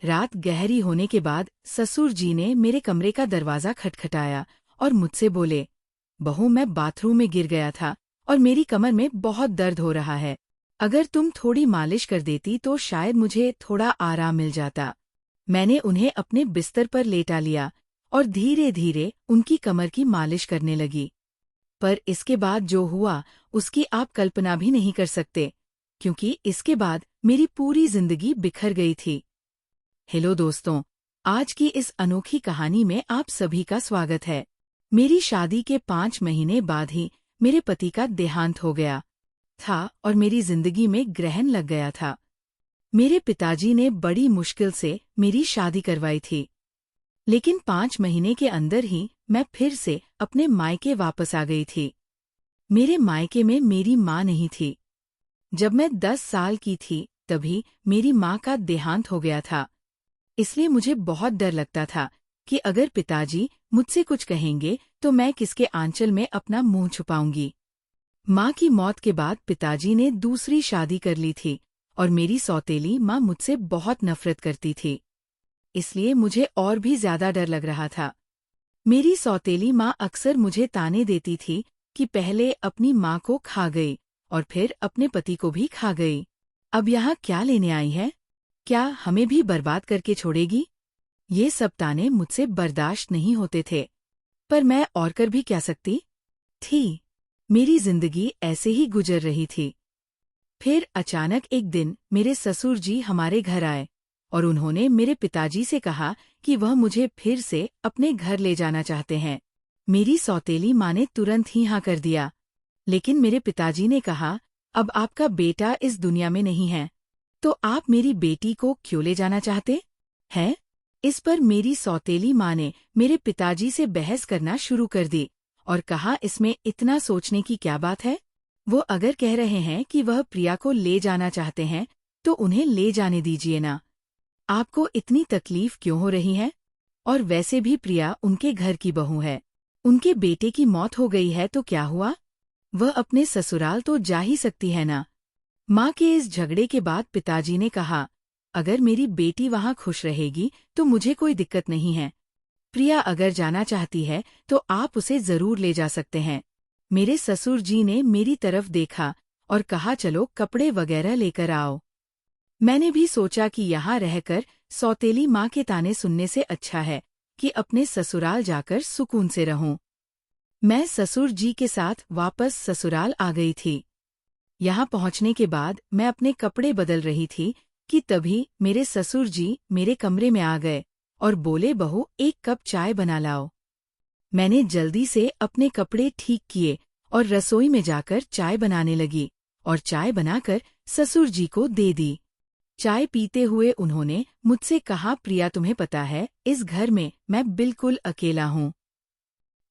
रात गहरी होने के बाद ससुर जी ने मेरे कमरे का दरवाज़ा खटखटाया और मुझसे बोले, बहू मैं बाथरूम में गिर गया था और मेरी कमर में बहुत दर्द हो रहा है। अगर तुम थोड़ी मालिश कर देती तो शायद मुझे थोड़ा आराम मिल जाता। मैंने उन्हें अपने बिस्तर पर लेटा लिया और धीरे धीरे उनकी कमर की मालिश करने लगी। पर इसके बाद जो हुआ उसकी आप कल्पना भी नहीं कर सकते, क्योंकि इसके बाद मेरी पूरी जिंदगी बिखर गई थी। हेलो दोस्तों, आज की इस अनोखी कहानी में आप सभी का स्वागत है। मेरी शादी के 5 महीने बाद ही मेरे पति का देहांत हो गया था और मेरी जिंदगी में ग्रहण लग गया था। मेरे पिताजी ने बड़ी मुश्किल से मेरी शादी करवाई थी, लेकिन 5 महीने के अंदर ही मैं फिर से अपने मायके वापस आ गई थी। मेरे मायके में मेरी माँ नहीं थी। जब मैं 10 साल की थी तभी मेरी माँ का देहांत हो गया था। इसलिए मुझे बहुत डर लगता था कि अगर पिताजी मुझसे कुछ कहेंगे तो मैं किसके आंचल में अपना मुंह छुपाऊंगी। माँ की मौत के बाद पिताजी ने दूसरी शादी कर ली थी और मेरी सौतेली माँ मुझसे बहुत नफरत करती थी। इसलिए मुझे और भी ज्यादा डर लग रहा था। मेरी सौतेली माँ अक्सर मुझे ताने देती थी कि पहले अपनी माँ को खा गई और फिर अपने पति को भी खा गई। अब यहाँ क्या लेने आई है? क्या हमें भी बर्बाद करके छोड़ेगी? ये सब ताने मुझसे बर्दाश्त नहीं होते थे, पर मैं और कर भी क्या सकती थी। मेरी जिंदगी ऐसे ही गुजर रही थी। फिर अचानक एक दिन मेरे ससुर जी हमारे घर आए और उन्होंने मेरे पिताजी से कहा कि वह मुझे फिर से अपने घर ले जाना चाहते हैं। मेरी सौतेली माँ ने तुरंत ही हाँ कर दिया, लेकिन मेरे पिताजी ने कहा, अब आपका बेटा इस दुनिया में नहीं है, तो आप मेरी बेटी को क्यों ले जाना चाहते हैं? इस पर मेरी सौतेली माँ ने मेरे पिताजी से बहस करना शुरू कर दी और कहा, इसमें इतना सोचने की क्या बात है? वो अगर कह रहे हैं कि वह प्रिया को ले जाना चाहते हैं तो उन्हें ले जाने दीजिए ना। आपको इतनी तकलीफ क्यों हो रही है? और वैसे भी प्रिया उनके घर की बहू है। उनके बेटे की मौत हो गई है तो क्या हुआ? वह अपने ससुराल तो जा ही सकती है ना। माँ के इस झगड़े के बाद पिताजी ने कहा, अगर मेरी बेटी वहाँ खुश रहेगी तो मुझे कोई दिक्कत नहीं है। प्रिया अगर जाना चाहती है तो आप उसे जरूर ले जा सकते हैं। मेरे ससुर जी ने मेरी तरफ देखा और कहा, चलो कपड़े वगैरह लेकर आओ। मैंने भी सोचा कि यहाँ रहकर सौतेली माँ के ताने सुनने से अच्छा है कि अपने ससुराल जाकर सुकून से रहूं। मैं ससुर जी के साथ वापस ससुराल आ गई थी। यहाँ पहुँचने के बाद मैं अपने कपड़े बदल रही थी कि तभी मेरे ससुर जी मेरे कमरे में आ गए और बोले, बहू एक कप चाय बना लाओ। मैंने जल्दी से अपने कपड़े ठीक किए और रसोई में जाकर चाय बनाने लगी और चाय बनाकर ससुर जी को दे दी। चाय पीते हुए उन्होंने मुझसे कहा, प्रिया तुम्हें पता है इस घर में मैं बिल्कुल अकेला हूँ।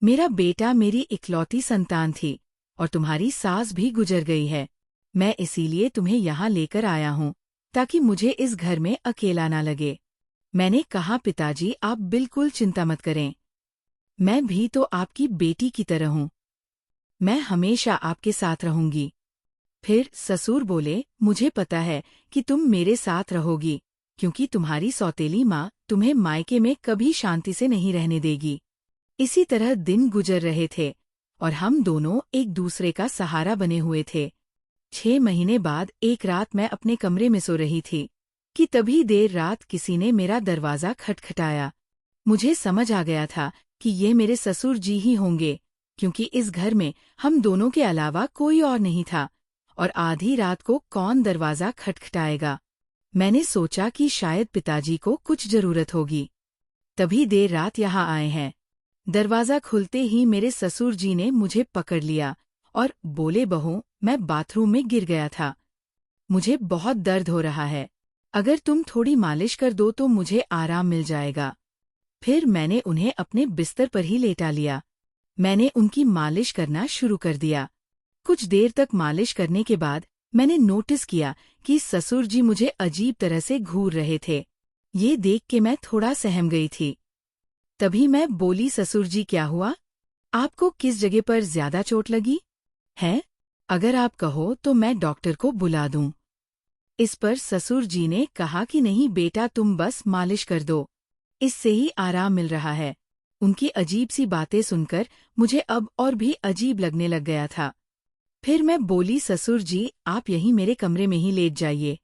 मेरा बेटा मेरी इकलौती संतान थी और तुम्हारी सास भी गुजर गई है। मैं इसीलिए तुम्हें यहाँ लेकर आया हूँ ताकि मुझे इस घर में अकेला ना लगे। मैंने कहा, पिताजी आप बिल्कुल चिंता मत करें, मैं भी तो आपकी बेटी की तरह हूँ। मैं हमेशा आपके साथ रहूंगी। फिर ससुर बोले, मुझे पता है कि तुम मेरे साथ रहोगी, क्योंकि तुम्हारी सौतेली माँ तुम्हें मायके में कभी शांति से नहीं रहने देगी। इसी तरह दिन गुजर रहे थे और हम दोनों एक दूसरे का सहारा बने हुए थे। 6 महीने बाद एक रात मैं अपने कमरे में सो रही थी कि तभी देर रात किसी ने मेरा दरवाज़ा खटखटाया। मुझे समझ आ गया था कि ये मेरे ससुर जी ही होंगे, क्योंकि इस घर में हम दोनों के अलावा कोई और नहीं था और आधी रात को कौन दरवाज़ा खटखटाएगा। मैंने सोचा कि शायद पिताजी को कुछ जरूरत होगी, तभी देर रात यहाँ आए हैं। दरवाज़ा खुलते ही मेरे ससुर जी ने मुझे पकड़ लिया और बोले, बहू मैं बाथरूम में गिर गया था, मुझे बहुत दर्द हो रहा है, अगर तुम थोड़ी मालिश कर दो तो मुझे आराम मिल जाएगा। फिर मैंने उन्हें अपने बिस्तर पर ही लेटा लिया। मैंने उनकी मालिश करना शुरू कर दिया। कुछ देर तक मालिश करने के बाद मैंने नोटिस किया कि ससुर जी मुझे अजीब तरह से घूर रहे थे। ये देख के मैं थोड़ा सहम गई थी। तभी मैं बोली, ससुर जी क्या हुआ? आपको किस जगह पर ज्यादा चोट लगी है? अगर आप कहो तो मैं डॉक्टर को बुला दूं। इस पर ससुर जी ने कहा कि नहीं बेटा, तुम बस मालिश कर दो, इससे ही आराम मिल रहा है। उनकी अजीब सी बातें सुनकर मुझे अब और भी अजीब लगने लग गया था। फिर मैं बोली, ससुर जी आप यहीं मेरे कमरे में ही लेट जाइए।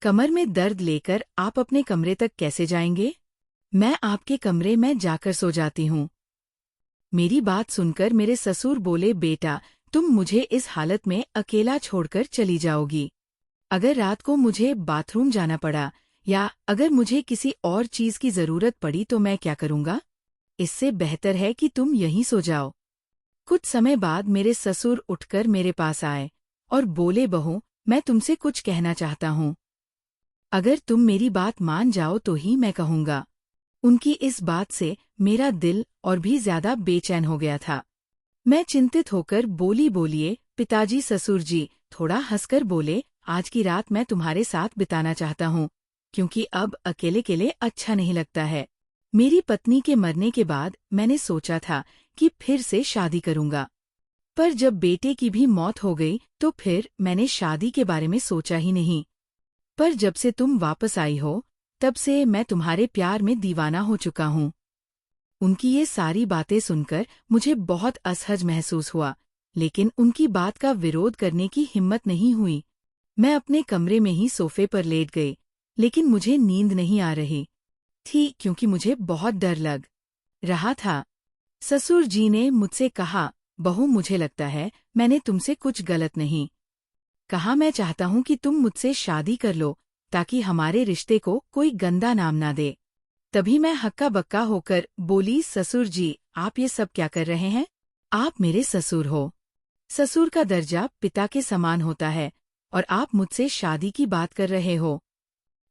कमर में दर्द लेकर आप अपने कमरे तक कैसे जाएंगे? मैं आपके कमरे में जाकर सो जाती हूँ। मेरी बात सुनकर मेरे ससुर बोले, बेटा तुम मुझे इस हालत में अकेला छोड़कर चली जाओगी। अगर रात को मुझे बाथरूम जाना पड़ा या अगर मुझे किसी और चीज की जरूरत पड़ी तो मैं क्या करूँगा? इससे बेहतर है कि तुम यहीं सो जाओ। कुछ समय बाद मेरे ससुर उठकर मेरे पास आए और बोले, बहू मैं तुमसे कुछ कहना चाहता हूँ। अगर तुम मेरी बात मान जाओ तो ही मैं कहूँगा। उनकी इस बात से मेरा दिल और भी ज्यादा बेचैन हो गया था। मैं चिंतित होकर बोली, बोलिए पिताजी। ससुर जी थोड़ा हंसकर बोले, आज की रात मैं तुम्हारे साथ बिताना चाहता हूँ, क्योंकि अब अकेले अकेले अच्छा नहीं लगता है। मेरी पत्नी के मरने के बाद मैंने सोचा था कि फिर से शादी करूंगा, पर जब बेटे की भी मौत हो गई तो फिर मैंने शादी के बारे में सोचा ही नहीं। पर जब से तुम वापस आई हो तब से मैं तुम्हारे प्यार में दीवाना हो चुका हूँ। उनकी ये सारी बातें सुनकर मुझे बहुत असहज महसूस हुआ, लेकिन उनकी बात का विरोध करने की हिम्मत नहीं हुई। मैं अपने कमरे में ही सोफे पर लेट गई, लेकिन मुझे नींद नहीं आ रही थी क्योंकि मुझे बहुत डर लग रहा था। ससुर जी ने मुझसे कहा, बहू मुझे लगता है मैंने तुमसे कुछ गलत नहीं कहा। मैं चाहता हूँ कि तुम मुझसे शादी कर लो ताकि हमारे रिश्ते को कोई गंदा नाम ना दे। तभी मैं हक्का बक्का होकर बोली, ससुर जी आप ये सब क्या कर रहे हैं? आप मेरे ससुर हो। ससुर का दर्जा पिता के समान होता है और आप मुझसे शादी की बात कर रहे हो।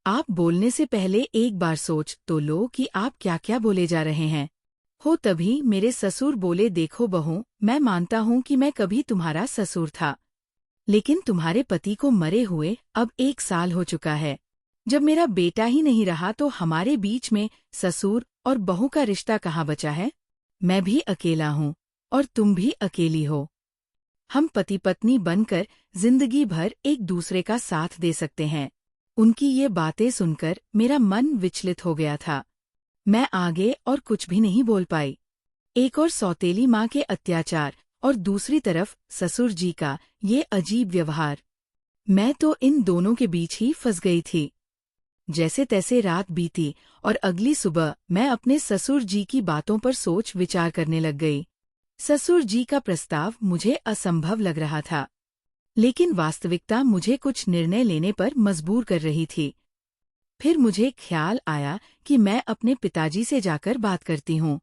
आप बोलने से पहले एक बार सोच तो लो कि आप क्या क्या बोले जा रहे हैं। तभी मेरे ससुर बोले, देखो बहू मैं मानता हूँ कि मैं कभी तुम्हारा ससुर था, लेकिन तुम्हारे पति को मरे हुए अब 1 साल हो चुका है। जब मेरा बेटा ही नहीं रहा तो हमारे बीच में ससुर और बहू का रिश्ता कहाँ बचा है? मैं भी अकेला हूँ और तुम भी अकेली हो। हम पति पत्नी बनकर जिंदगी भर एक दूसरे का साथ दे सकते हैं। उनकी ये बातें सुनकर मेरा मन विचलित हो गया था। मैं आगे और कुछ भी नहीं बोल पाई। एक और सौतेली माँ के अत्याचार और दूसरी तरफ ससुर जी का ये अजीब व्यवहार। मैं तो इन दोनों के बीच ही फंस गई थी। जैसे तैसे रात बीती और अगली सुबह मैं अपने ससुर जी की बातों पर सोच विचार करने लग गई। ससुर जी का प्रस्ताव मुझे असंभव लग रहा था, लेकिन वास्तविकता मुझे कुछ निर्णय लेने पर मजबूर कर रही थी। फिर मुझे ख्याल आया कि मैं अपने पिताजी से जाकर बात करती हूँ,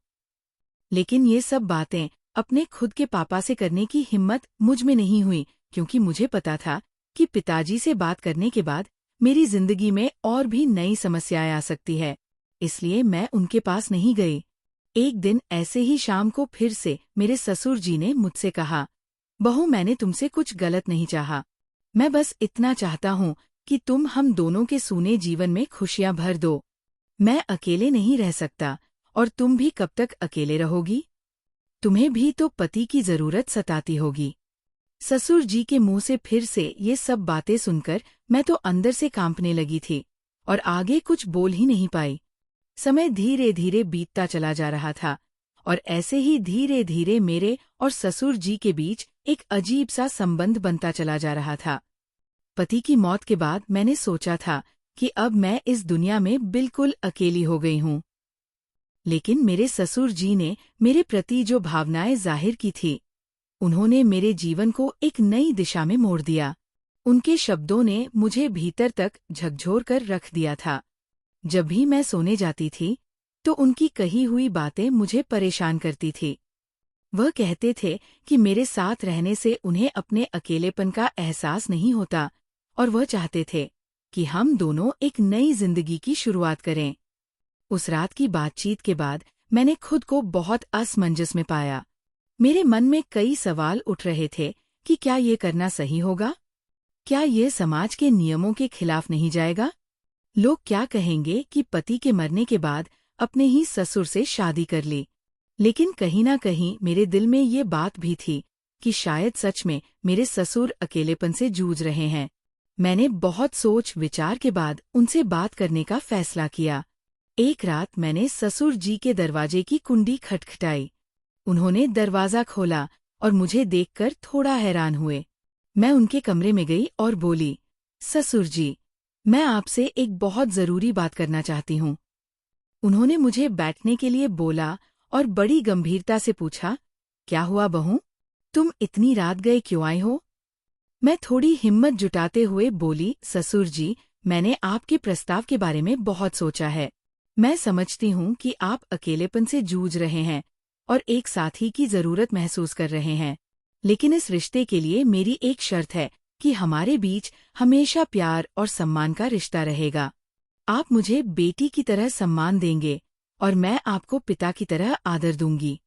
लेकिन ये सब बातें अपने खुद के पापा से करने की हिम्मत मुझ में नहीं हुई, क्योंकि मुझे पता था कि पिताजी से बात करने के बाद मेरी जिंदगी में और भी नई समस्याएं आ सकती है। इसलिए मैं उनके पास नहीं गई। एक दिन ऐसे ही शाम को फिर से मेरे ससुर जी ने मुझसे कहा, बहू मैंने तुमसे कुछ गलत नहीं चाहा। मैं बस इतना चाहता हूँ कि तुम हम दोनों के सूने जीवन में खुशियाँ भर दो। मैं अकेले नहीं रह सकता और तुम भी कब तक अकेले रहोगी? तुम्हें भी तो पति की जरूरत सताती होगी। ससुर जी के मुंह से फिर से ये सब बातें सुनकर मैं तो अंदर से कांपने लगी थी और आगे कुछ बोल ही नहीं पाई। समय धीरे धीरे बीतता चला जा रहा था और ऐसे ही धीरे धीरे मेरे और ससुर जी के बीच एक अजीब सा संबंध बनता चला जा रहा था। पति की मौत के बाद मैंने सोचा था कि अब मैं इस दुनिया में बिल्कुल अकेली हो गई हूँ, लेकिन मेरे ससुर जी ने मेरे प्रति जो भावनाएं जाहिर की थी, उन्होंने मेरे जीवन को एक नई दिशा में मोड़ दिया। उनके शब्दों ने मुझे भीतर तक झकझोर कर रख दिया था। जब भी मैं सोने जाती थी तो उनकी कही हुई बातें मुझे परेशान करती थी। वह कहते थे कि मेरे साथ रहने से उन्हें अपने अकेलेपन का एहसास नहीं होता और वह चाहते थे कि हम दोनों एक नई जिंदगी की शुरुआत करें। उस रात की बातचीत के बाद मैंने खुद को बहुत असमंजस में पाया। मेरे मन में कई सवाल उठ रहे थे कि क्या ये करना सही होगा? क्या ये समाज के नियमों के खिलाफ नहीं जाएगा? लोग क्या कहेंगे कि पति के मरने के बाद अपने ही ससुर से शादी कर ली? लेकिन कहीं ना कहीं मेरे दिल में ये बात भी थी कि शायद सच में मेरे ससुर अकेलेपन से जूझ रहे हैं। मैंने बहुत सोच विचार के बाद उनसे बात करने का फैसला किया। एक रात मैंने ससुर जी के दरवाजे की कुंडी खटखटाई। उन्होंने दरवाजा खोला और मुझे देखकर थोड़ा हैरान हुए। मैं उनके कमरे में गई और बोली, ससुर जी, मैं आपसे एक बहुत जरूरी बात करना चाहती हूँ। उन्होंने मुझे बैठने के लिए बोला और बड़ी गंभीरता से पूछा, क्या हुआ बहू, तुम इतनी रात गए क्यों आई हो? मैं थोड़ी हिम्मत जुटाते हुए बोली, ससुर जी, मैंने आपके प्रस्ताव के बारे में बहुत सोचा है। मैं समझती हूँ कि आप अकेलेपन से जूझ रहे हैं और एक साथी की जरूरत महसूस कर रहे हैं। लेकिन इस रिश्ते के लिए मेरी एक शर्त है कि हमारे बीच हमेशा प्यार और सम्मान का रिश्ता रहेगा। आप मुझे बेटी की तरह सम्मान देंगे और मैं आपको पिता की तरह आदर दूंगी।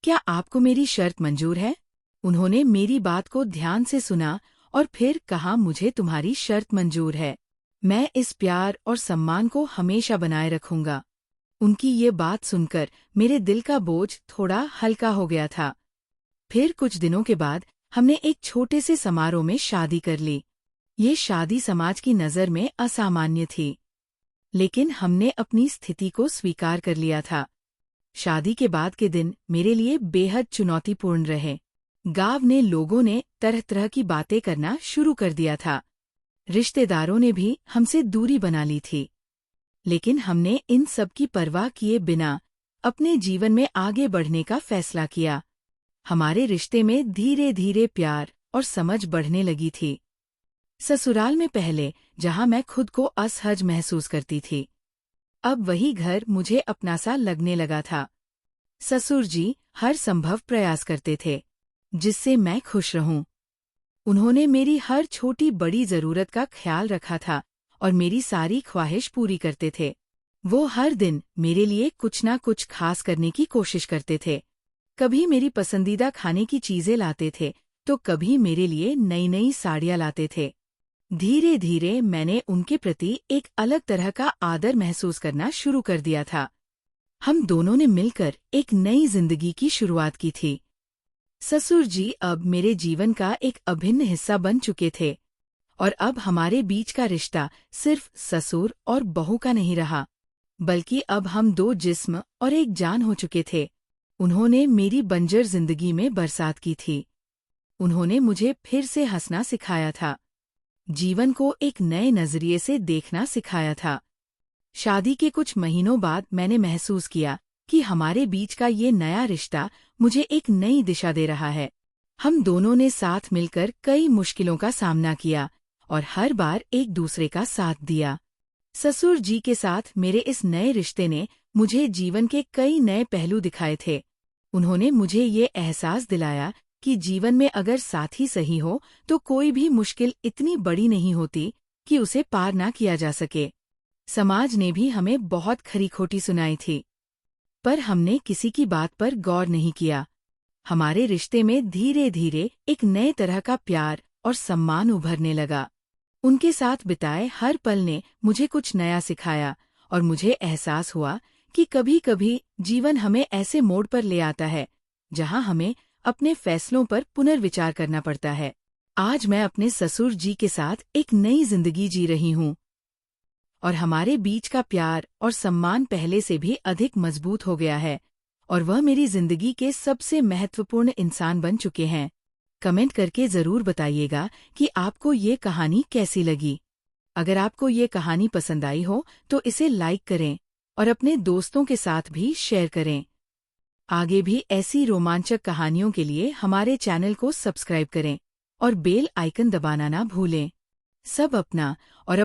क्या आपको मेरी शर्त मंजूर है? उन्होंने मेरी बात को ध्यान से सुना और फिर कहा, मुझे तुम्हारी शर्त मंजूर है। मैं इस प्यार और सम्मान को हमेशा बनाए रखूंगा। उनकी ये बात सुनकर मेरे दिल का बोझ थोड़ा हल्का हो गया था। फिर कुछ दिनों के बाद हमने एक छोटे से समारोह में शादी कर ली। ये शादी समाज की नज़र में असामान्य थी, लेकिन हमने अपनी स्थिति को स्वीकार कर लिया था। शादी के बाद के दिन मेरे लिए बेहद चुनौतीपूर्ण रहे। गांव ने लोगों ने तरह तरह की बातें करना शुरू कर दिया था। रिश्तेदारों ने भी हमसे दूरी बना ली थी। लेकिन हमने इन सब की परवाह किए बिना अपने जीवन में आगे बढ़ने का फैसला किया। हमारे रिश्ते में धीरे धीरे प्यार और समझ बढ़ने लगी थी। ससुराल में पहले जहां मैं खुद को असहज महसूस करती थी, अब वही घर मुझे अपना सा लगने लगा था। ससुर जी हर संभव प्रयास करते थे जिससे मैं खुश रहूं। उन्होंने मेरी हर छोटी बड़ी जरूरत का ख्याल रखा था और मेरी सारी ख्वाहिश पूरी करते थे। वो हर दिन मेरे लिए कुछ ना कुछ खास करने की कोशिश करते थे। कभी मेरी पसंदीदा खाने की चीजें लाते थे तो कभी मेरे लिए नई नई साड़ियाँ लाते थे। धीरे धीरे मैंने उनके प्रति एक अलग तरह का आदर महसूस करना शुरू कर दिया था। हम दोनों ने मिलकर एक नई जिंदगी की शुरुआत की थी। ससुर जी अब मेरे जीवन का एक अभिन्न हिस्सा बन चुके थे और अब हमारे बीच का रिश्ता सिर्फ ससुर और बहू का नहीं रहा, बल्कि अब हम दो जिस्म और एक जान हो चुके थे। उन्होंने मेरी बंजर जिंदगी में बरसात की थी। उन्होंने मुझे फिर से हंसना सिखाया था, जीवन को एक नए नजरिए से देखना सिखाया था। शादी के कुछ महीनों बाद मैंने महसूस किया कि हमारे बीच का ये नया रिश्ता मुझे एक नई दिशा दे रहा है। हम दोनों ने साथ मिलकर कई मुश्किलों का सामना किया और हर बार एक दूसरे का साथ दिया। ससुर जी के साथ मेरे इस नए रिश्ते ने मुझे जीवन के कई नए पहलू दिखाए थे। उन्होंने मुझे ये एहसास दिलाया कि जीवन में अगर साथी सही हो तो कोई भी मुश्किल इतनी बड़ी नहीं होती कि उसे पार ना किया जा सके। समाज ने भी हमें बहुत खरी खोटी सुनाई थी, पर हमने किसी की बात पर गौर नहीं किया। हमारे रिश्ते में धीरे धीरे एक नए तरह का प्यार और सम्मान उभरने लगा। उनके साथ बिताए हर पल ने मुझे कुछ नया सिखाया और मुझे एहसास हुआ कि कभी कभी जीवन हमें ऐसे मोड़ पर ले आता है जहां हमें अपने फैसलों पर पुनर्विचार करना पड़ता है। आज मैं अपने ससुर जी के साथ एक नई जिंदगी जी रही हूँ और हमारे बीच का प्यार और सम्मान पहले से भी अधिक मजबूत हो गया है और वह मेरी जिंदगी के सबसे महत्वपूर्ण इंसान बन चुके हैं। कमेंट करके जरूर बताइएगा कि आपको ये कहानी कैसी लगी। अगर आपको ये कहानी पसंद आई हो तो इसे लाइक करें और अपने दोस्तों के साथ भी शेयर करें। आगे भी ऐसी रोमांचक कहानियों के लिए हमारे चैनल को सब्सक्राइब करें और बेल आइकन दबाना ना भूलें। सब अपना और